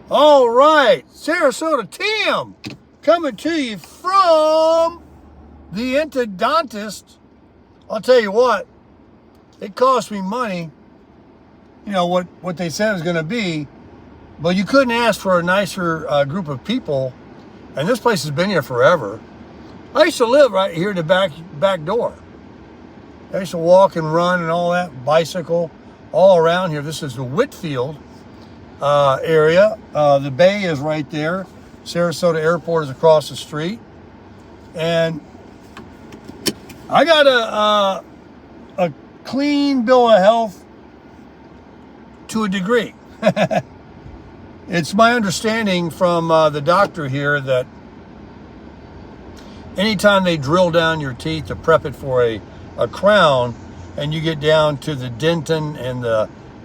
All right, Sarasota Tim, coming to you from the endodontist. I'll tell you what, it cost me money, what they said it was going to be, but you couldn't ask for a nicer group of people, and this place has been here forever. I used to live right here in the back door. I used to walk and run and all that, bicycle, all around here. This is the Whitfield area. The bay is right there. Sarasota Airport is across the street. And I got a clean bill of health to a degree. It's my understanding from the doctor here that anytime they drill down your teeth to prep it for a crown, and you get down to the dentin and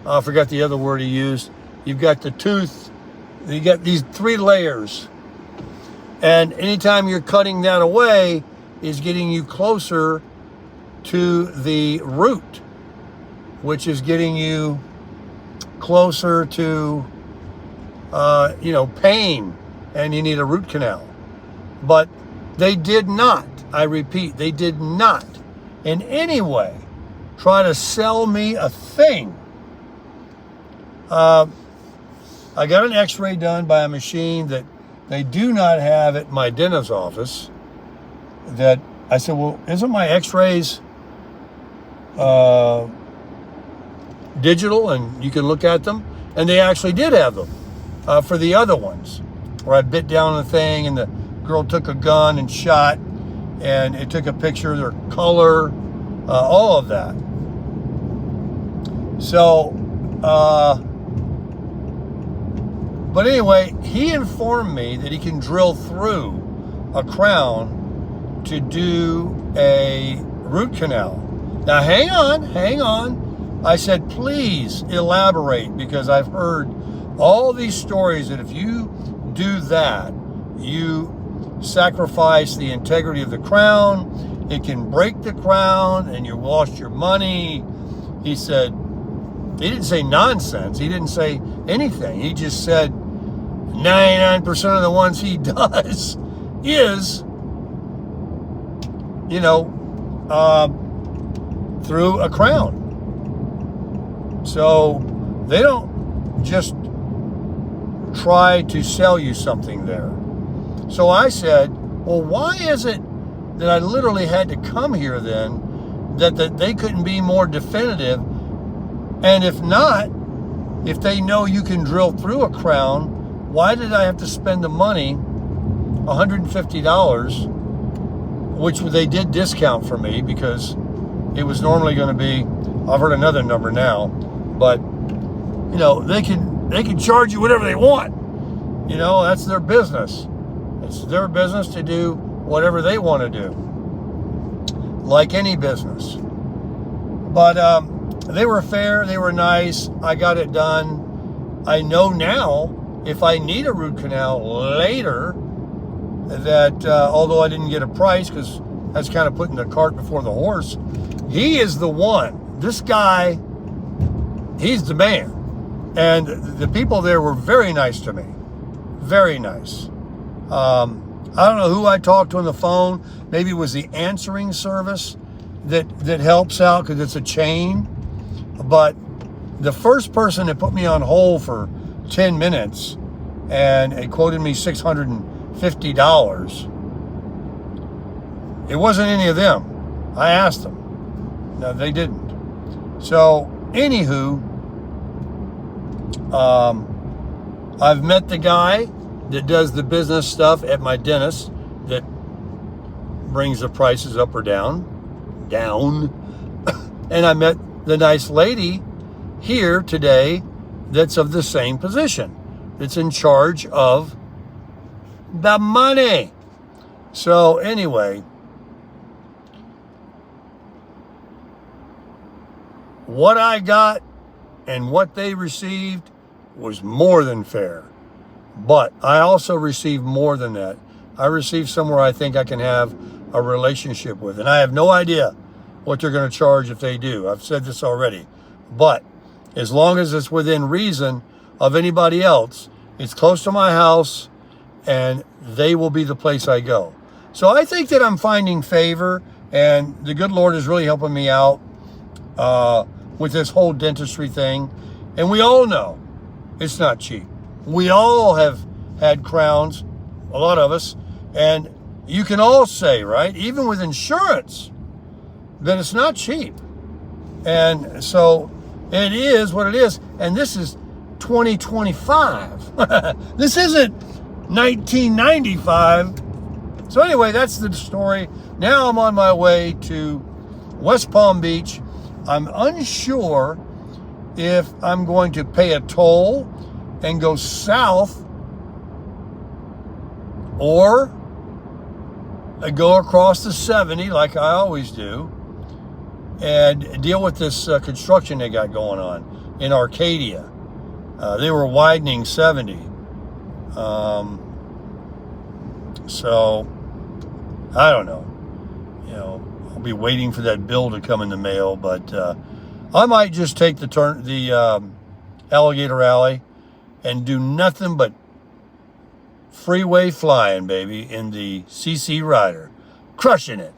I forgot the other word he used, you've got the tooth, you got these 3 layers. And anytime you're cutting that away is getting you closer to the root, which is getting you closer to, pain, and you need a root canal. But they did not, I repeat, they did not in any way try to sell me a thing. I got an x-ray done by a machine that they do not have at my dentist's office. That I said, well, isn't my x-rays digital and you can look at them? And they actually did have them for the other ones, where I bit down on the thing and the girl took a gun and shot, and it took a picture of their color, all of that. So, but anyway, he informed me that he can drill through a crown to do a root canal. Now, hang on. I said, please elaborate, because I've heard all these stories that if you do that, you sacrifice the integrity of the crown. It can break the crown and you lost your money. He said, he didn't say nonsense. He didn't say anything. He just said 99% of the ones he does is, through a crown. So they don't just try to sell you something there. So I said, well, why is it that I literally had to come here then, that they couldn't be more definitive? And if not, if they know you can drill through a crown, why did I have to spend the money, $150, which they did discount for me, because it was normally going to be, I've heard another number now, but they can charge you whatever they want. That's their business. It's their business to do whatever they want to do, like any business. But they were fair, they were nice. I got it done. I know now if I need a root canal later, that although I didn't get a price, because that's kind of putting the cart before the horse, he is the one. This guy, he's the man. And the people there were very nice to me. Very nice. I don't know who I talked to on the phone. Maybe it was the answering service that helps out, because it's a chain. But the first person that put me on hold for 10 minutes and it quoted me $650, it wasn't any of them. I asked them. No, they didn't. So, anywho, I've met the guy that does the business stuff at my dentist that brings the prices up or down. And I met the nice lady here today that's of the same position, that's in charge of the money. So anyway, what I got and what they received was more than fair. But I also received more than that. I received somewhere I think I can have a relationship with. And I have no idea what they're going to charge if they do. I've said this already. But as long as it's within reason of anybody else, It's close to my house, and they will be the place I go. So I think that I'm finding favor, and the good Lord is really helping me out with this whole dentistry thing. And we all know it's not cheap. We all have had crowns, a lot of us, and you can all say, right, even with insurance, that it's not cheap. And so it is what it is. And this is 2025. This isn't 1995. So anyway, that's the story. Now I'm on my way to West Palm Beach. I'm unsure if I'm going to pay a toll and go south, or go across the 70 like I always do and deal with this construction they got going on in Arcadia. They were widening 70. So I don't know. I'll be waiting for that bill to come in the mail, but I might just take the Alligator Alley and do nothing but freeway flying, baby, in the CC Rider. Crushing it.